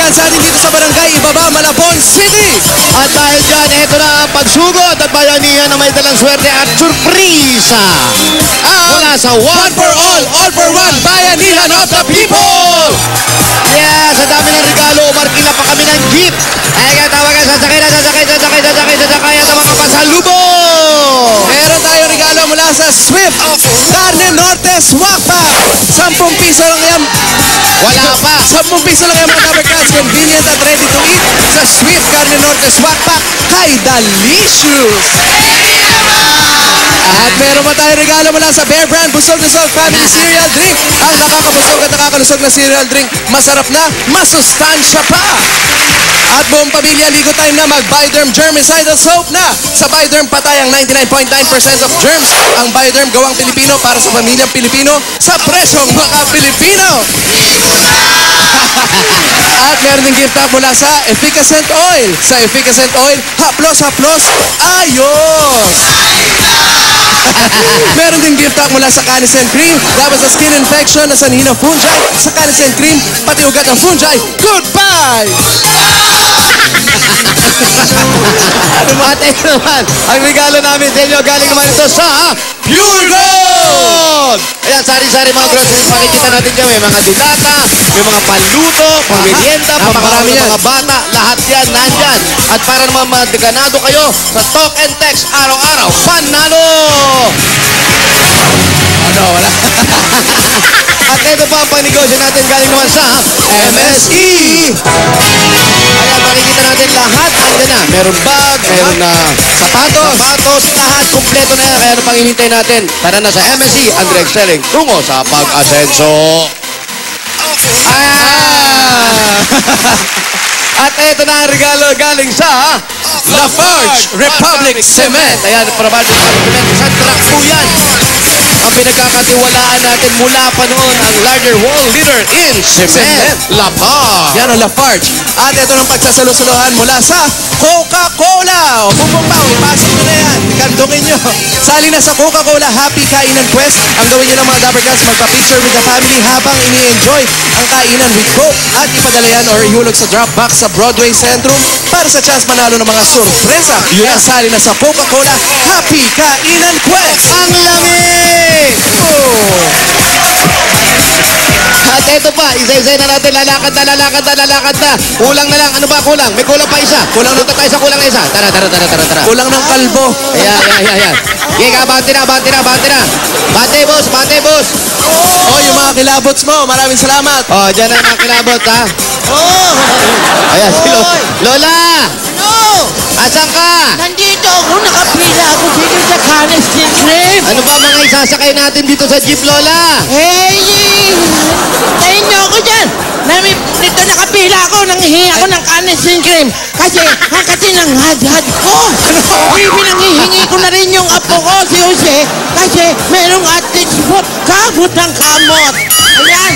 yan sa atin dito sa Barangay Ibaba, Malabon City. At dahil dyan, ito na ang pagsugod at bayanihan na may dalang swerte at surpresa. Mula sa One for all for one, bayanihan of the people. Yeah, sa dami ng regalo, markila pa kami ng jeep. Ay, kaya tawagan, sasakay at ang mga pasalubong. Meron tayong regalo mula sa Swift Carne Norte Swakpa. 10 piso lang yan. Wala pa. 10 piso lang yan mga Dabarcats. Convenient at ready to eat sa Swift Carne Norte Swakpa. Kay Delicious. At meron pa tayong regalo mula sa Bear Brand Busog na Salt Family Cereal Drink. Ang nakakabusog at nakakalusog na cereal drink. Masarap na, masustansya pa. At buong pamilya, ligo time na mag-Bioderm Germicidal Soap na. Sa Bioderm, patay ang 99.9% of germs. Ang Bioderm gawang Pilipino para sa pamilyang Pilipino sa presyong mga Pilipino. At meron din gift pack mula sa Efficacent Oil. Sa Efficacent Oil, haplos, ayos! Meron din gift pack mula sa Canicen Cream. Dapat sa skin infection na sanhin ng fungi. Sa Canicen Cream, pati ugat ng fungi. Goodbye! At ito naman, ang regalo namin sa inyo galing naman ito sa Pure Gold! Ayan, sari-sari mga groceries. Makikita natin dyan. May mga dilata, may mga panluto, pangmerienda, Napakarami yan. mga bata. Lahat yan nandyan. At para naman madiganado kayo sa Talk and Text araw-araw, panalo! Ano, wala? At ito pa ang panegosyo natin galing naman sa MSE. Ayan, makikita natin lahat. Andyan na. Meron bag, meron na sapatos, lahat. Kompleto na yan. Kaya ano pang hinihintay natin? Tara na sa MSE, Andre Excelling, tungo sa pag-asenso. At ito na ang regalo galing sa Lafarge Republic Cement. Ayan, Republic Cement. Isang truck po yan. Ang pinagkakatiwalaan natin mula pa noon ang larger wall leader in cement. Lafarge. Yan ang Lafarge. At ito ng pagsasalusuluhan mula sa Coca-Cola. O Bumbong ipasok nyo na yan. Ikandungin nyo. Sali na sa Coca-Cola Happy Kainan Quest. Ang gawin nyo ng mga Dabarcats, magpa-picture with the family habang ini-enjoy ang kainan with Coke. At ipadala yan or ihulog sa drop box sa Broadway Centrum para sa chance manalo ng mga sorpresa. Kaya sali na sa Coca-Cola Happy Kainan Quest. Ang lamig! At ito pa, isa-isa na natin, lalakad na. Kulang na lang, ano ba kulang? May kulang pa isa. Punta tayo sa kulang na isa. Tara. Kulang ng kalbo. Ayan. Giga, bante na. Bante, boss. Oh, yung mga kilabots mo. Maraming salamat. Oh, dyan na mga kilabot, ha? Ayan, si Lola! No! Asan ka? Nandito ako, nakapila ako dito sa Caniston Cream. Ano ba mga isasakay natin dito sa jeep, Lola? Tayin niyo ako dyan. Dito nakapila ako, nanghihingi ako ng Caniston Cream. Kasi nanghadhad ko. Pinanghihingi ko na rin yung apo ko, si Jose. Kasi merong athlete's foot, kabot ng kamot. Ayan.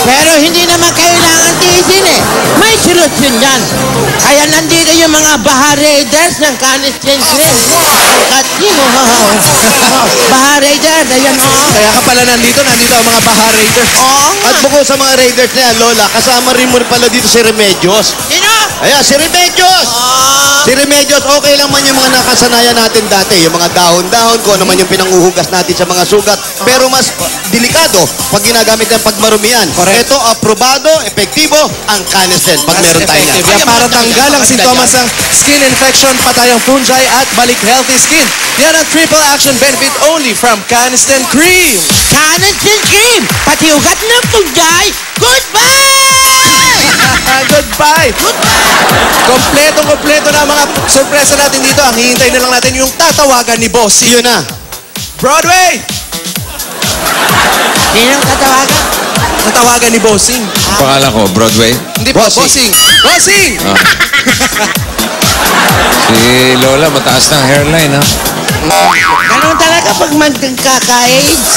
Pero hindi naman kailangan tiisin eh. May solusyon yan. Kaya nandito yung mga Baha Raiders ng Caniston Cream. Ang katino. Baha Raiders, ayan o. Kaya ka pala nandito ang mga Baha Raiders. Oo nga. At bukod sa mga Raiders na yan, Lola, kasama rin mo pala dito si Remedios. Sino? Ayan, si Remedios! Si Remedios, okay lang man yung mga nakasanayan natin dati. Yung mga dahon-dahon, kung ano man yung pinanguhugas natin sa mga sugat. Pero mas delikado pag ginagamit ng pagmarumian. Ito, aprobado, epektibo, ang Caniston. Pag meron tayo yan. Yan para tanggal ang sintomas ng skin infection, patay ang fungi at balik healthy skin. Yan ang triple action benefit only from Caniston Cream. Caniston Cream! Pati ugat ng fungi, goodbye! Goodbye! Kompleto na ang mga sorpresa natin dito. Ang hihintay na lang natin yung tatawagan ni Bossy. Yun na. Broadway! Sinong tatawagan? Tatawagan ni Bossing. Pangalan ko, Broadway. Hindi po, Bossing. Bossing! Si Lola, mataas ng hairline, ha? Ganun talaga pag magkaka-AIDS.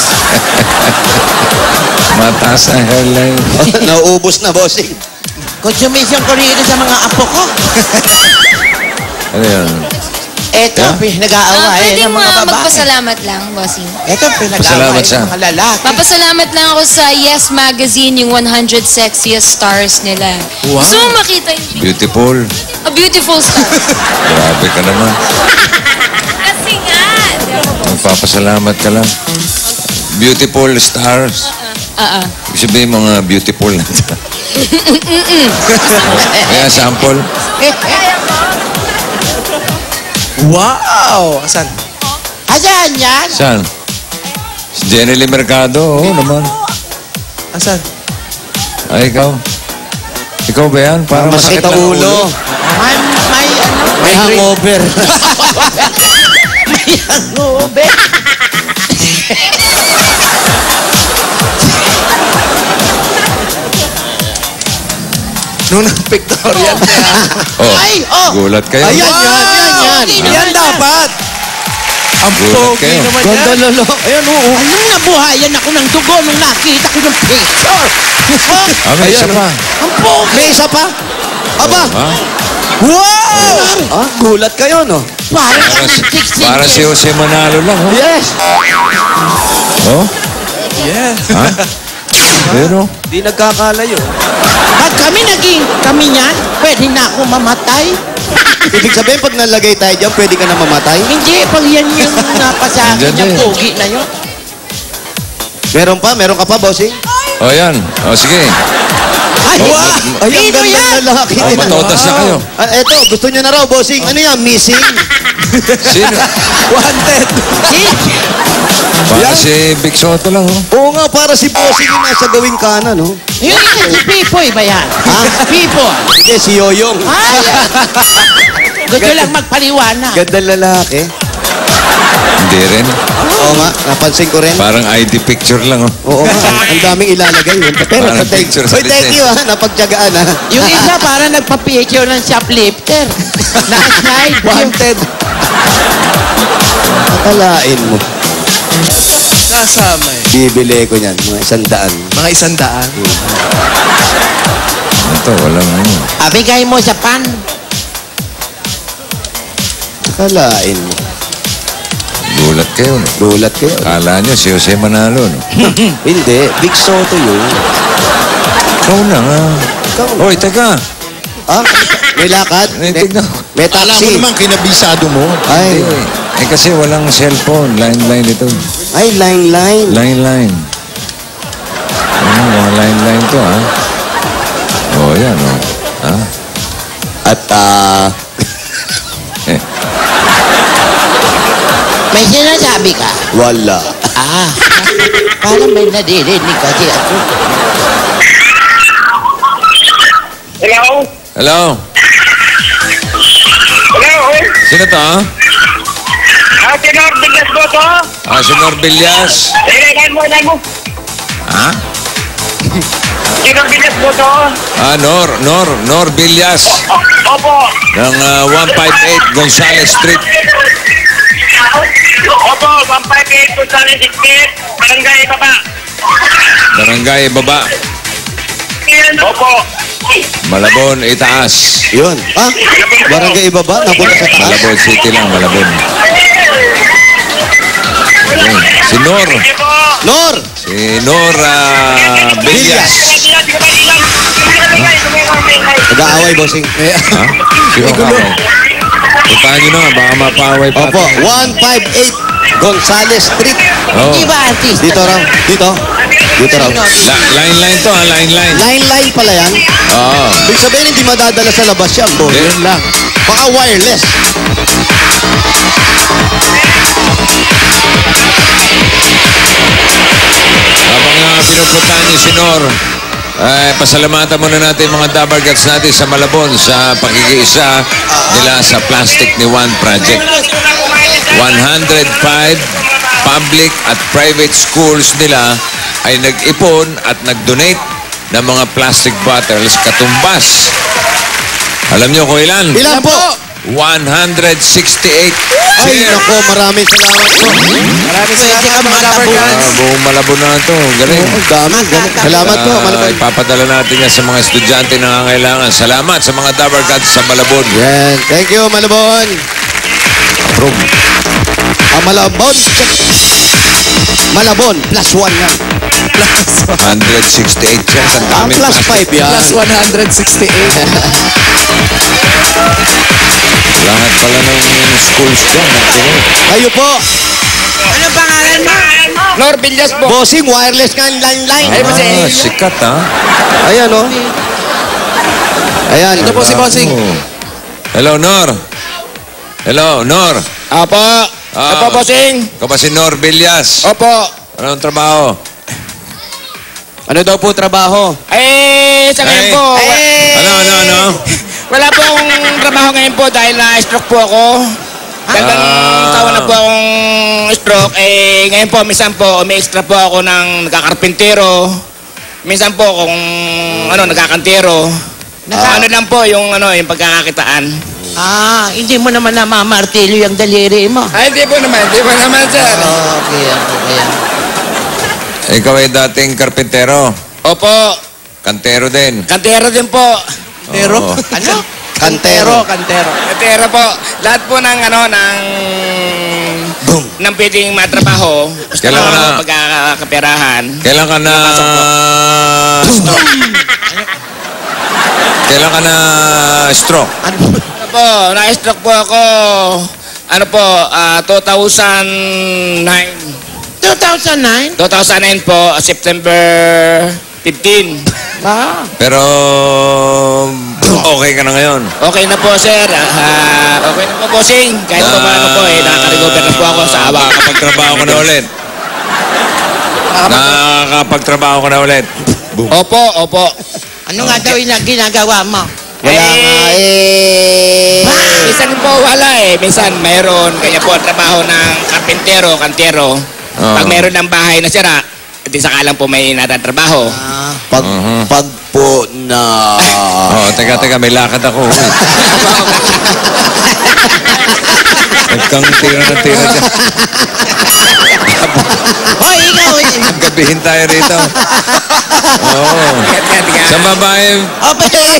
Mataas ang hairline. Nauubos na, bossing. Konsumisyon ko rito sa mga apo ko. Ano yun? Eto, Yeah. pinag-aawayan Pwede ng mo mga babae. magpasalamat lang, bossing. Eto, Pasalamat pinag-aawayan siya. ng mga lalaki. Papasalamat lang ako sa Yes Magazine, yung 100 sexiest stars nila. Wow. Gusto mo makita yung Beautiful. a beautiful star? Grabe ka naman. Kasi nga. Magpapasalamat ka lang. Beautiful stars. Ibig sabihin mga beautiful na. Kaya sample. Wow! Asan? Ayan yan? Saan? Si Jenny Lee Mercado. Oo naman. Asan? Ay, ikaw. Ikaw ba yan? Parang Masakit ang ulo. May ano? May hangover. May hangover. Nung pictorial niya. Oh, Ay, oh. gulat kayo. Ayan, yan, yan, yan. Yan dapat. Ang Gulat pogi kayo. naman Ganda yan. lolo. Ayan, oo. Anong nabuhayan ako ng dugo nung nakita ko yung picture? Oh, May isa pa. ang pogi. May isa pa. Aba. Ha? Wow! Ah, gulat kayo, no? Parang Para, ang 16 para si Jose Manalo lang. Oh. Yes. Oh? Yeah. Ha? Pero, Di nagkakalayo. Pag kami niyan, pwede na ako mamatay. Ibig sabihin, pag nalagay tayo dyan, pwede ka na mamatay? Hindi, pag yan yung napasa akin, Andyan yung na yun. pogi na yun. Meron pa? Meron ka pa, bossing? oh yan. Oh, sige. Ay, Ay, ang sino ganda yan? ng lalaki. Oh, matotas na kayo. Ah, eto, gusto niya na raw, bossing. Ano yan, missing? Sino? Wanted. Para si Big Soto lang. Oh. Oo nga, para si bossing yung nasa gawing kanan, no? Yung isa si Pipoy ba yan? Ha? Pipoy. Hindi, si Yoyong. Ay! Gusto lang magpaliwanag. Ganda lalaki. Hindi rin. Oo nga, napansin ko rin. Parang ID picture lang. Oh. Oo nga, ang daming ilalagay yun. Pero Parang thank, picture sa Uy, thank you ha, napagtyagaan ha. Yung isa para nagpa-picture ng shoplifter. Naka-slide. Wanted. Akalain mo. Kasama eh. Bibili ko niyan, mga 100. Mga 100. Ito, walang ano. Abigay mo sa pan. Akalain mo. Gulat kayo. No? Gulat kayo. Kala nyo si Jose Manalo. No? Hindi, Big Soto yun. Ikaw na nga. Ikaw. Hoy, teka. Ah, may lakad? Eh, tignan. May taxi. kinabisado mo. Ay, Eh kasi walang cellphone. Line ito. ay, line. Line. Ano, mga line to, ha? Oh, yan, oh. Ha? At, Eh, May sinasabi ka. wala. Ah, parang may nadirinig kasi ako. Hello? hello? Hello? Sino to, ha? Tenor Bigas po to? Ah, si Nor Villas. Ilagay mo. Ha? Tenor Bigas po to? Ah, Nor Villas. Opo. Ng 158 Gonzales Street. Opo, 158 po sa District. Barangay Baba. Barangay Baba. Opo. Malabon, Itaas. Yun. Ah, barangay ibaba, napunta sa taas. Malabon City lang, Malabon. Okay. Si Nor. Sige po. Nor! Si Nor Villas. Nag-aaway, bossing. Ha? Sino ka mo? Puntahan nyo na nga, baka mapaway pa. Opo, 158 Gonzales Street. Oh. Di ba artista? Dito raw. Dito raw. Line to, ha? Line. Line pala yan. Oo. Ibig sabihin, hindi madadala sa labas yan, boss. Ganun lang. Baka wireless. Habang pinupuntahan niyo si Nor, pasalamatan muna natin mga Dabargats natin sa Malabon sa pakikiisa nila sa Plastic ni Juan Project. 105 public at private schools nila ay nag-ipon at nag-donate ng mga plastic bottles katumbas. Alam niyo kung ilan? Ilan po? 168. Ay, nako, maraming salamat po. Maraming salamat mga Dabarkans. Buong Malabon na ito. Galing. Ang dami, galing. Salamat po, Malabon. Ipapadala natin yan sa mga estudyante na nangangailangan. Salamat sa mga Dabarkans sa Malabon. Yan. Thank you, Malabon. Improve. Malabon. Malabon. +1 yan. 168 checks. Ang dami +5 yan. Plus 168. Lahat pala ng schools dyan. Kayo po. Ano pangalan mo? Nor Villas po. Bossing, wireless nga yung line. Sikat ha. Ayan, oh. Ayan. Ito po si Bossing. Oh. Hello, Nor. Hello, Nor. Opo. Opo, bossing. Ikaw ba si Nor Villas? Opo. Anong trabaho? Ano daw po trabaho? Sa ngayon po. Ano? Wala po akong trabaho ngayon po dahil na-stroke po ako. Talagang taon na po akong stroke. Ngayon po, minsan po, may extra po ako ng nagkakarpintero. Minsan po, kung nagkakantero. Ano lang po yung pagkakakitaan. Hindi mo naman namamartilyo yung daliri mo. Ay, hindi po naman, sir. Okay. Ikaw ay dating karpintero. Opo, Kantero din. kantero din po. Pero, Oo. ano? Kantero. Kantero po. Lahat po ng ng pwedeng matrabaho. Basta Kailan ka na- pagkakaperahan. Kailan ka na... Kailan ka na stroke? Ano po, na-stroke po ako. 2009. 2009? 2009 po, September 15. Pero okay ka na ngayon. Okay na po, sir. Okay na po, bossing. Kahit pa paano po, nakaka-recover na po ako sa awa. Nakakapagtrabaho ka na ulit. Nakakapagtrabaho ka na ulit. Opo. Ano nga daw yung ginagawa mo? Wala nga Minsan po wala Minsan mayroon. Kaya po ang trabaho ng karpintero, kantero. Pag mayroon ng bahay na sira, di saka lang po may natatrabaho. Pag po na... Teka, may lakad ako. Nagkang tira dyan. Hoy, ikaw Gabihin tayo rito. Oo. Sa babae,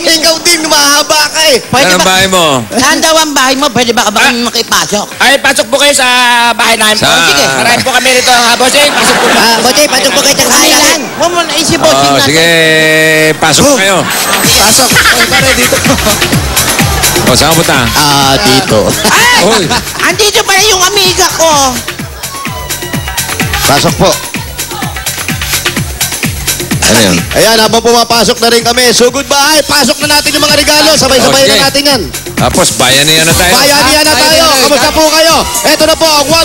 Ikaw din, mahaba ka eh. Pwede saan ang ba? bahay mo? Saan daw ang bahay mo? Pwede ba ka ba makipasok? Ay, pasok po kayo sa bahay namin po. Sa- Sige, marami po kami rito. Bossing, pasok po. Bossing, pasok po kayo sa bahay natin. Kailan? Huwag mo na isibosin natin. Sige, pasok kayo. Pasok. Oy, pare, dito. O, saan ka punta? Dito. Ay! Uy. Andito pala yung amiga ko. Pasok po. Ano yun? Ayan, habang pumapasok na rin kami. So, goodbye. Pasok na natin yung mga regalo. Sabay-sabay Okay. na natin yan. Tapos, bayanihan na tayo. Bayanihan na tayo. Kamusta po kayo? Ito na po ang one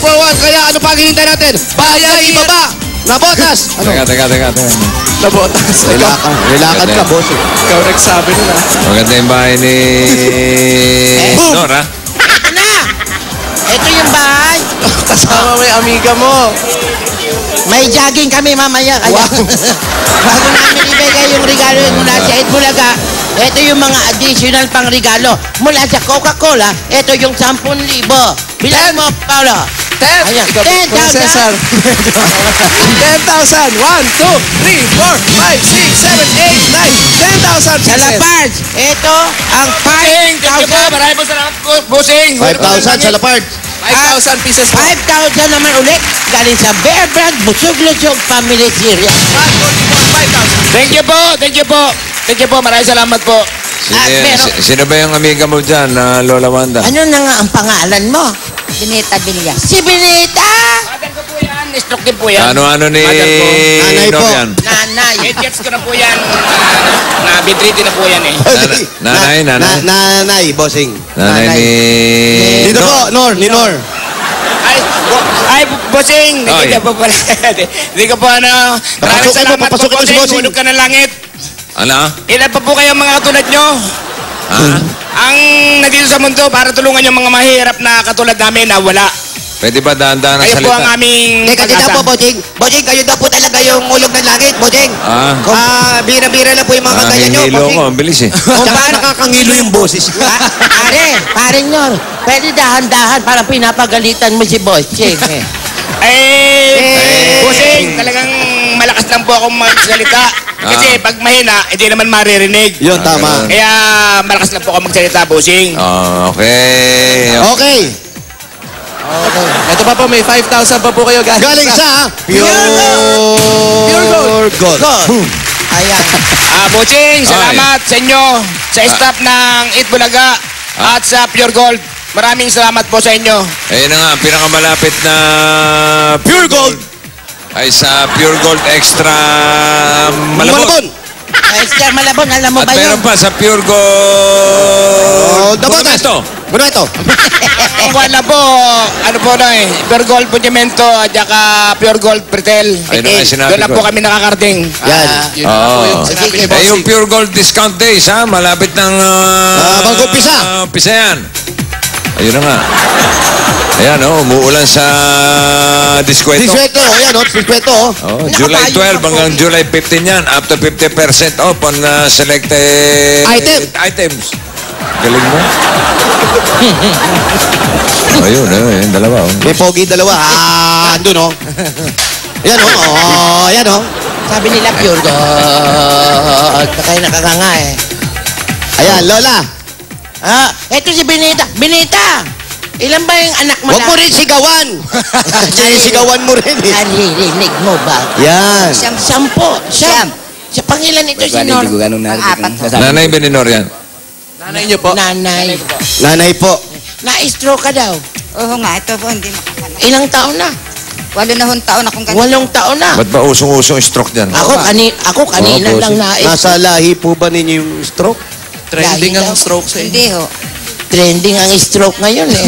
for one. Kaya ano pa hinihintay natin? Bayan, ibaba. Nabotas. Teka. Nabotas. Relakan ka, boss. Ikaw nagsabi nun, ha? Maganda yung bahay ni... Nora. Ito na. Ito yung bahay. Kasama mo yung amiga mo. May jogging kami mamaya. Kaya bago namin ibigay yung regalo mula sa Itbulaga, ito yung mga additional pang regalo. Mula sa Coca-Cola, ito yung 10,000. Bilang mo, Paolo. 10. Ayan. Ikaw, 10,000. Kuya Cesar. 10,000. 1, 2, 3, 4, 5, 6, 7, 8, 9. 10,000 Sa pieces. Lapaz, ito ang Bossing, thank you po. 5,000. Marami po salamat po, bossing. 5,000 sa Lapard. 5,000 pieces po. 5,000 naman ulit galing sa Bear Brand Busog-Lusog Family Cereal. 5,000. Thank you po. Maraming salamat po. Sino ba yung amiga mo dyan, Lola Wanda? Ano na nga ang pangalan mo? Bineta Villas. Si Benita! Mother ko po yan. Stroke din po yan. Ano ni Mother ko. Nanay po. Norian? Nanay. 8 years ko na po yan. Na-bedridden na po yan Nanay? Nanay, bossing. Nanay ni... Dito po, Nor, ni Nor. Ay, bossing. Oy. Hindi po pala. Hindi ko po Maraming Papasukin mo, salamat po, papasukin mo si bossing. Hulog ka ng langit. Ano? Ilan pa po kayo mga katulad nyo? Ang nandito sa mundo para tulungan yung mga mahirap na katulad namin na wala. Pwede ba dahan-dahan ang Kayo po ang salita? aming Teka, dito pag-asa. po, bossing. Bossing, kayo daw po talaga yung ulog ng langit, bossing. Bira-bira na po yung mga kagaya nyo, Hihilo bossing. ko, ang bilis eh. Tsaka nakakangilo yung boses. Paring Nor, pwede dahan-dahan para pinapagalitan mo si Bossing. Bossing, talagang malakas lang po akong magsalita. Kasi pag mahina, hindi naman maririnig. Yun, tama. Kaya malakas lang po ako magsalita, bossing. Okay. Okay. Okay. Ito pa po, may 5,000 pa po kayo Galing sa Pure Gold. Gold. Boom. Ayan. Bossing, salamat sa inyo, sa staff ng Eat Bulaga at sa Pure Gold. Maraming salamat po sa inyo. Ayun na nga, ang pinakamalapit na Pure Gold ay sa Pure Gold Extra Malabon. Malabon. Extra Malabon, alam mo At ba yun? meron pa sa Pure Oh, Gold Dabatas. Monumento. Monumento. Ang wala po, ano po na eh, Pure Gold Pudimento at saka Pure Gold Pretel. Ayun na nga sinabi Doon na ko. po kami nakakarding. Yan. Yun na po yung Oo. sinabi ni Eh, yung Bossing. Pure Gold Discount Days, ha? Malapit ng... mag-umpisa. Umpisa yan. Ayun na nga. Ayan, umuulan sa diskwento. Diskwento. Yan, oh. Diskwento, oh. Oh, July 12 hanggang July 15 yan. Up to 50% off on selected items. Galing mo. Ayun, ayun, dalawa. Oh. May pogi dalawa. Andun, oh. Yan, oh. Oh, yan, oh. Sabi nila Pure Gold. Kaya nakakanga eh. Ayan, Lola. Eto si Benita. Benita! Ilan ba yung anak mo Huwag mo rin sigawan. Sinisigawan mo rin, eh. Naririnig mo ba? Yan. Sampo. Siyam. Sa pangilan ito si Nor. Nanay Beninor yan. Nanay niyo po. Nanay. Nanay po. Na-stroke ka daw. Oo nga, ito po hindi makakala. Ilang taon na? 8 na taon akong ganito. 8 taon na. Ba't ba usong-usong stroke dyan? Ako kanina Oo, lang bossing. na Nasa lahi po ba ninyo yung stroke? Trending ang stroke sa Hindi ho. trending ang stroke ngayon eh.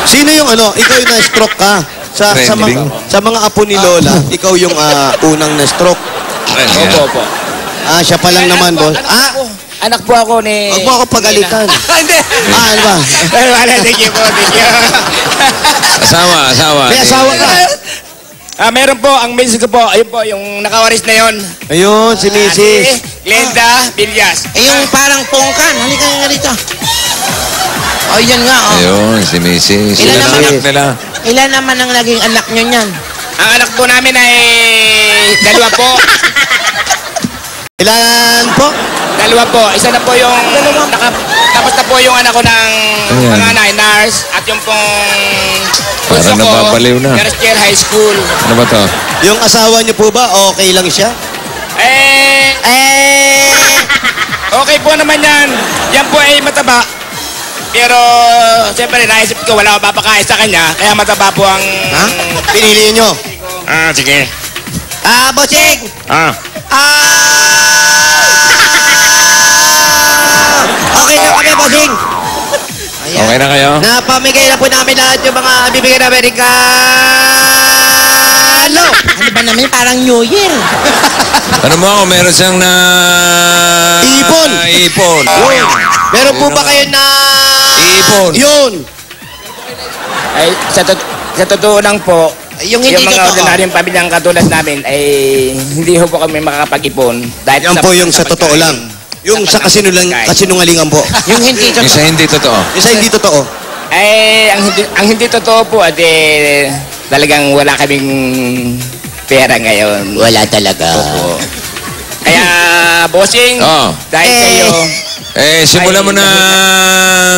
Sino yung ano? Ikaw yung na-stroke ka. Trending? Sa mga apo ni Lola, ikaw yung unang na-stroke. Opo. Siya pa lang naman, boss. Anak po ako ni... Huwag mo ako pagalitan. Hindi. Ano ba? Pero wala, thank you po, thank you. Asawa. May asawa ka. Meron po, ang misis ko po, ayun po, yung nakawaris na yon. Ayun, si Mrs. Glenda Villas. Eh yung parang pongkan. Halika nga dito. O yan nga oh. Ayun, si Mrs. Ilan Sila naman anak ang- nila. Ilan naman ang naging anak nyo niyan? Ang anak po namin ay 2 po. Ilan po? 2 po. Isa na po yung... Tapos na po yung anak ko ng Ayan. panganay, nurse. At yung pong... Parang nababaliw na. First year high school. Ano ba to? Yung asawa niyo po ba, okay lang siya? Okay po naman yan. Yan po ay mataba. Pero, siyempre, naisip ko wala akong papakain sa kanya. Kaya mataba po ang... Pinili niyo. Sige. Bossing! Okay na kami, bossing. Okay na kayo? Napamigay na po namin lahat yung mga bibigyan na Amerikano. Ano ba naman parang New Year? Ano mo ako, meron siyang na... Ipon. Ipon. Meron po ba kayo na... Ipon. Yun. Ay, sa totoo lang po, Yung hindi mga totoo. ordinaryong pamilyang katulad namin ay hindi ho po kami makakapag-ipon. Dahil Yan po yung sa totoo lang. Yung sa kasinungalingan po. Yung hindi Yung totoo. sa hindi totoo. Yung sa hindi totoo. Ay, ang hindi totoo po at talagang wala kaming pera ngayon. Wala talaga. Opo. Kaya, bossing, Oo. dahil kayo, Simulan mo na...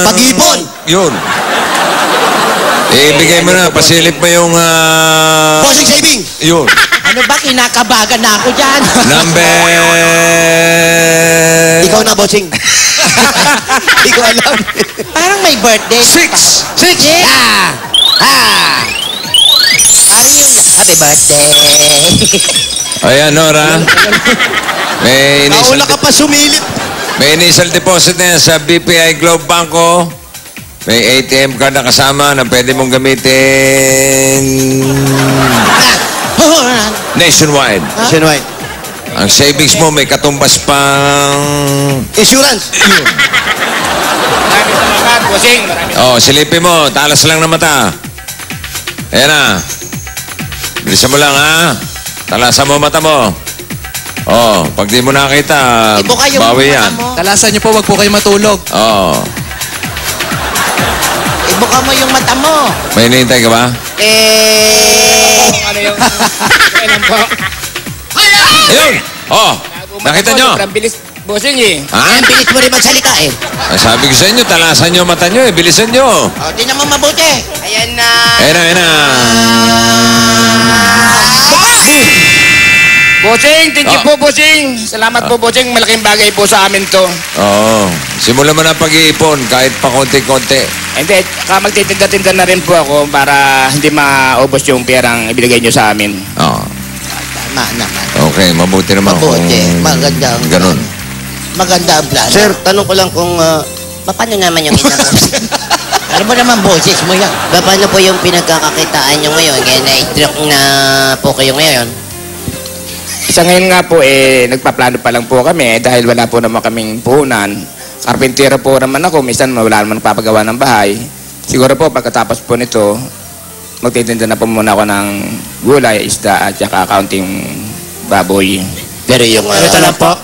Pag-ipon. Yun. Ibigay mo na, pasilip mo yung... Bossing saving. Yun. Ano ba, kinakabagan na ako dyan. Number... Ikaw na, bossing. Hindi ko alam. Parang may birthday. 6. Yeah! Parang yung happy birthday. Ayan, Nora. May initial, Nauna ka pa sumilip. may initial deposit na yan sa BPI Globe Banco. May ATM card na kasama na pwede mong gamitin nationwide. Nationwide. Ang savings mo may katumbas pang... Insurance. maraming salamat, bossing. Oh, silipin mo. Talas lang na mata. Ayan na. Bilisan mo lang, ha? Talasan mo mata mo. Oh, pag di mo nakita, Ibuka yung bawi mata yan. mo. Talasan niyo po, wag po kayo matulog. Oh. Ibuka mo yung mata mo. May hinihintay ka ba? Ano yung... Kailan po? Ayun! Oh! Nakita nyo? Sobrang bilis. Bossing eh. Ha? Ang bilis mo rin magsalita eh. Ah, sabi ko sa inyo, talasan nyo mata nyo eh. Bilisan nyo. O, di naman mabuti. Ayan na. Ayan na. Bossing, thank you po, Bossing. Salamat po, Bossing. Malaking bagay po sa amin to. Oo. Simulan mo na pag-iipon kahit pa konti-konti. Hindi, magtitinda-tinda na rin po ako para hindi maubos yung perang ibigay nyo sa amin. Oo. Tama naman. Okay, mabuti naman Mabuti. kung Maganda ang ganun. Maganda ang plano. Sir, tanong ko lang kung paano naman yung Ano ba naman boses mo yan? paano po yung pinagkakakitaan nyo ngayon? Ngayon na-stroke na po kayo ngayon. Sa ngayon nga po, nagpaplano pa lang po kami dahil wala po naman kaming puhunan. Karpintero po naman ako, minsan wala naman papagawa ng bahay. Siguro po pagkatapos po nito, magtitinda na po muna ako ng gulay, isda at saka kaunting baboy. Pero yung... Ito lang po.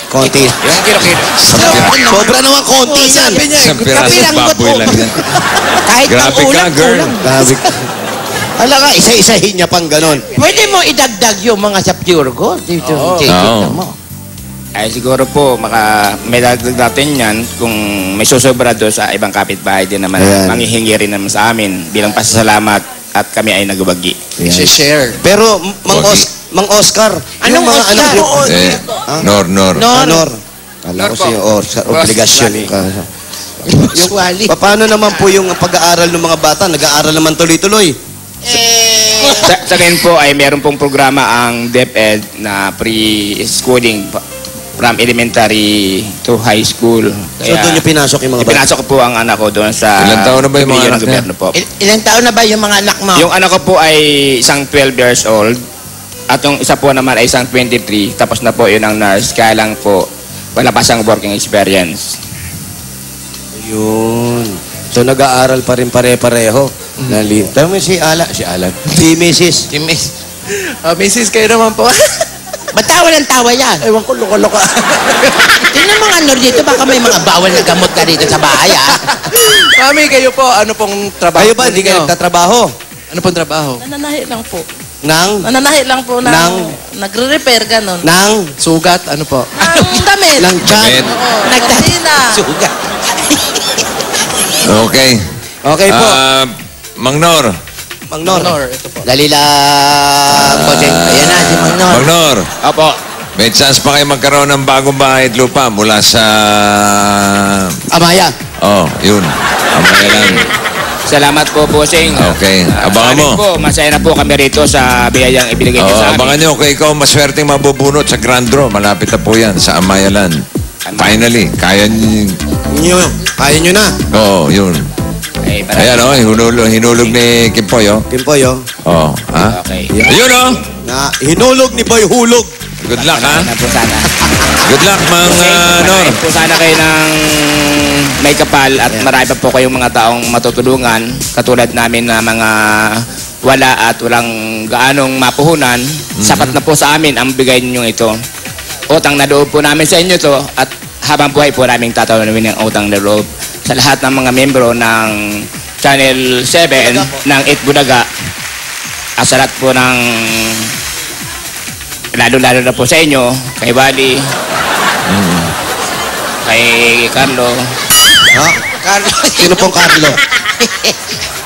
konti. Yung kilo-kilo. Sobra naman konti yan. Sabi niya, Isang pirasong baboy lang yan. Kahit Grabe ka, ulam, girl. kulang. Grabe ka. Hala ka, isa-isahin niya pang ganon. Pwede mo idagdag yung mga sa pure gold. Dito, Oo. mo. Ay siguro po, may dagdag natin yan kung may susobra doon sa ibang kapitbahay din naman. Ayan. Manghihingi rin naman sa amin bilang pasasalamat at kami ay nagubagi. i-share. Pero, Mang Oscar, Anong yung mga Oscar? anak mo... Eh, Nor. Honor. Kala ko Nor po. si Oscar, Boss, obligasyon. Wally. Usually. Paano naman po yung pag-aaral ng mga bata? Nag-aaral naman tuloy-tuloy. Sa ngayon po ay meron pong programa ang DepEd na pre-schooling from elementary to high school. So doon yung pinasok yung mga bata? Pinasok ko po ang anak ko doon sa... Ilang taon na ba yung mga Pilihan ng anak niya? gobyerno po. Ilang taon na ba yung mga anak mo? Yung anak ko po ay isang 12 years old at yung isa po naman ay isang 23. Tapos na po yun ang nurse. Kaya lang po, wala pa siyang working experience. Yun. So nag-aaral pa rin pare-pareho. Tama mo si Alan. Si Mrs. Si Miss. Mrs. kayo naman po. Ba't tawa ng tawa yan? Ewan ko, loka-loka. Tingnan mga ano dito, baka may mga bawal na gamot ka dito sa bahay, ah. Mami, kayo po, ano pong trabaho? Kayo ba, hindi kayo nagtatrabaho? Ano pong trabaho? Nananahi lang po. Nang? Nananahi lang po ng... Nang- Nagre-repair, ganon. Nang? Sugat, ano po? Ng damit. Nang chan? Damit. Oo, Nagtatina. nagtatina. Sugat. Okay. Okay po. Mang Nor. Mang Nor. ito po. Dali lang. Bossing. Ayan na, si Mang Nor. Mang Nor. Opo. May chance pa kayo magkaroon ng bagong bahay at lupa mula sa... Amaya. Oh, yun. Amaya lang. Salamat po, Bossing. Okay. Abangan mo. Po, masaya na po kami rito sa biyayang ibigay niyo sa amin. Abangan nyo kung ikaw maswerteng mabubunot sa Grand Draw. Malapit na po yan sa Amayalan. Finally, kaya nyo. Kaya nyo na. Oo, yun. Ay, Ayan o, hinulog ni Kimpoy o. Timpoy, oh. Oh, ha? Okay. Ayun o. Na, hinulog ni Boy Hulog. Good luck ha. Sana po sana. Good luck, Mang Nor. Marami po sana kayo ng may kapal at marami pa po kayong mga taong matutulungan katulad namin na mga wala at walang gaanong mapuhunan. Sapat na po sa amin ang bigay ninyo ito. Utang na loob po namin sa inyo to at habang buhay po namin tatanawin ang utang na loob sa lahat ng mga membro ng Channel 7 ng 8 Bulaga at sa lahat po ng lalo-lalo na po sa inyo, kay Wally, kay Carlo. Ha? Carlo. Sino pong Carlo?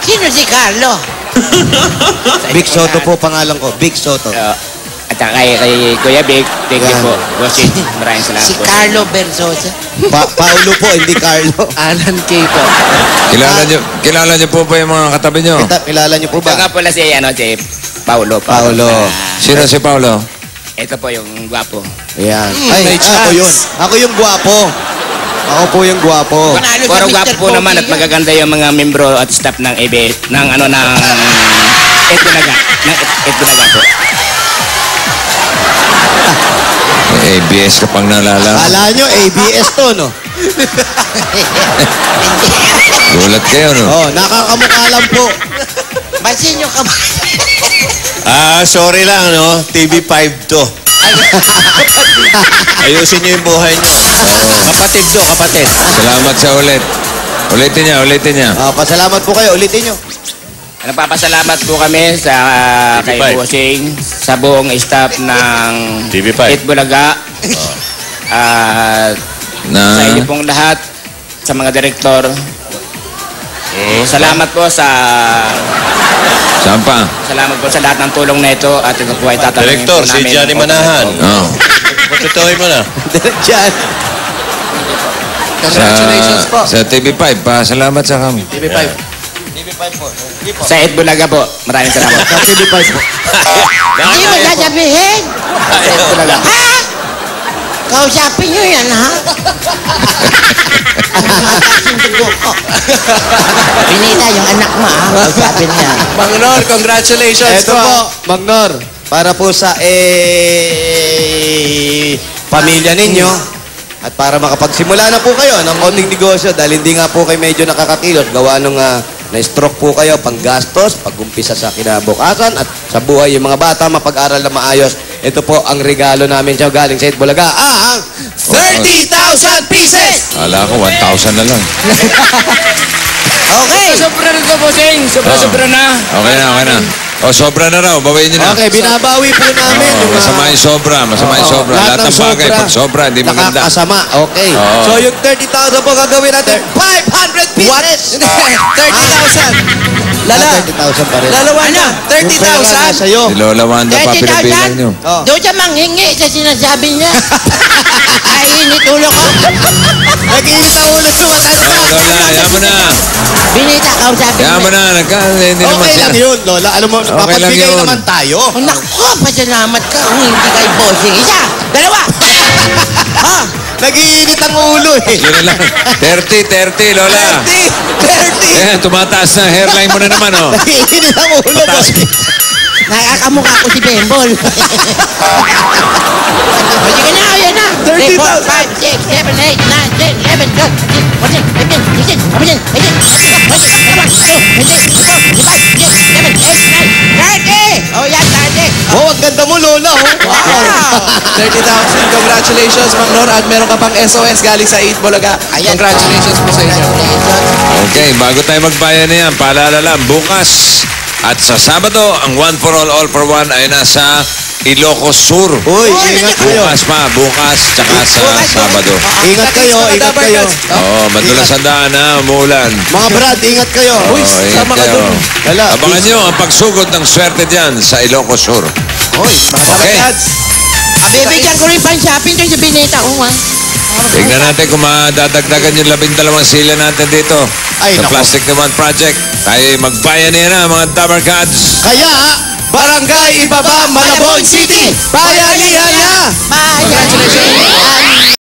Sino si Carlo? Big Soto po pangalan ko. Big Soto. At saka kay Kuya Big, thank you po. Bossing, maraming salamat Si po. Carlo Berzosa. Paulo po, hindi Carlo. Alan K po. Kilala nyo po ba yung mga katabi nyo? Kilala niyo po Ito nga ba? pala si Paulo. Paulo. Sino si Paulo? Ito po yung gwapo. Ayan. May Ay, ako chance. yun. Ako yung gwapo. Ako po yung gwapo. Panalo sa Puro Mr. gwapo po Pogi naman at yan. magaganda yung mga membro at staff ng ABS, ng ano, ng Etbulaga. Ng Etbulaga po. ABS ka pang nalala. Kala nyo, ABS to, no? Gulat kayo, no? Oh, nakakamukha lang po. Basin nyo ka ba? Sorry lang, no? TV5 to. Ayusin niyo yung buhay niyo. Kapatid to, kapatid. Salamat sa ulit. Ulitin niya. Pasalamat po kayo. Ulitin nyo. Nagpapasalamat po kami sa kay TV5. Bossing, sa buong staff ng TV5. Etbulaga. At sa inyo pong lahat, sa mga direktor, salamat po sa... Saan pa? Salamat po sa lahat ng tulong na ito at ito po ay tatanungin Director, po si namin. Johnny Manahan. Oh. Patutuloy mo na. Direct yan. Congratulations po. Sa TV5, salamat sa kami. TV5. Sa Ed Bulaga po, maraming salamat. Sa TV5 po. Hindi mo sasabihin. Sa Ed Bulaga. Ha? Kausapin nyo yan, ha? Matasin dugo ko. Pinita yung anak mo, ha? Kausapin niya. Mang Nor, congratulations Ito po, Magnor, para po sa pamilya ninyo at para makapagsimula na po kayo ng konting negosyo dahil hindi nga po kayo medyo nakakakilos gawa nung na-stroke po kayo, panggastos, pag-umpisa sa kinabukasan at sa buhay yung mga bata mapag-aral na maayos. Ito po ang regalo namin siya galing sa Itbulaga. Ang 30,000 pieces! Kala ko, 1,000 na lang. Okay. Sobra na ito, bossing. Sobra na. Okay na. O, sobra na raw. Bawain nyo na. Okay, binabawi po namin. Oo, masama yung sobra. Lahat ng bagay, pag sobra, hindi maganda. Nakakasama. Okay. Oo. So yung 30,000 po gagawin natin 500 pieces! 30,000. Lala. 30,000 pa rin. Lalawan na. Yung pera na 30,000. sa'yo. Si Lola Wanda pa, pinabilang nyo. Oh. Doon siya manghingi sa sinasabi niya. Ay, init ulo ko. Nag-iinit ang ulo ko. Lola, yan mo na. Binita, kausapin Yan mo na. Hindi naman Okay siya. lang yun, Lola. Alam mo, lang papagbigay yun. naman tayo. Oh, naku, pasalamat ka kung hindi kay bossing. Isa, dalawa. Ah, Nag-iinit ang ulo eh. Yun na lang. 30, Lola. 30! Eh, tumataas na. Hairline mo na naman, oh. Nag-iinit ang ulo, Mataas. boss. nakakamukha ko si Bembol. O, sige na, ayan na. 3, 4, 5, 6, 7, 8, 9, 10, 11, 12, 13, 14, 15, 16, 17, 18, 19, 20, 21, 22, 23, 24, 25, 26, 27, 28, 29, 30! Oh, yan, 30. Oh, ang ganda mo, Lola. Oh. Wow! 30,000. Congratulations, Mang Nor. At meron ka pang SOS galing sa Eat Bulaga. Ayan. Congratulations po sa inyo. Congratulations. Okay, bago tayo magbayan na yan, paalala lang, bukas at sa Sabado, ang One for All for One ay nasa Ilocos Sur. Uy, ingat kayo. Bukas, tsaka sa Sabado. Ingat kayo, ingat kayo. Oo, madulas ang daan ha, umuulan. Mga Brad, ingat kayo. Uy, Oo, ingat sama ka kayo. dun. Lala, Abangan nyo ang pagsugod ng swerte dyan sa Ilocos Sur. Uy, Okay, Bibigyan ko rin pang-shopping doon sa Binita ko, ha? tignan natin kung madadagdagan yung 12 sila natin dito. Ay, Sa nako. Plastic Naman Project. Tayo magbayan na mga Dabber Cats. Kaya, Barangay Ibaba, Malabon City, bayanihan na! Congratulations!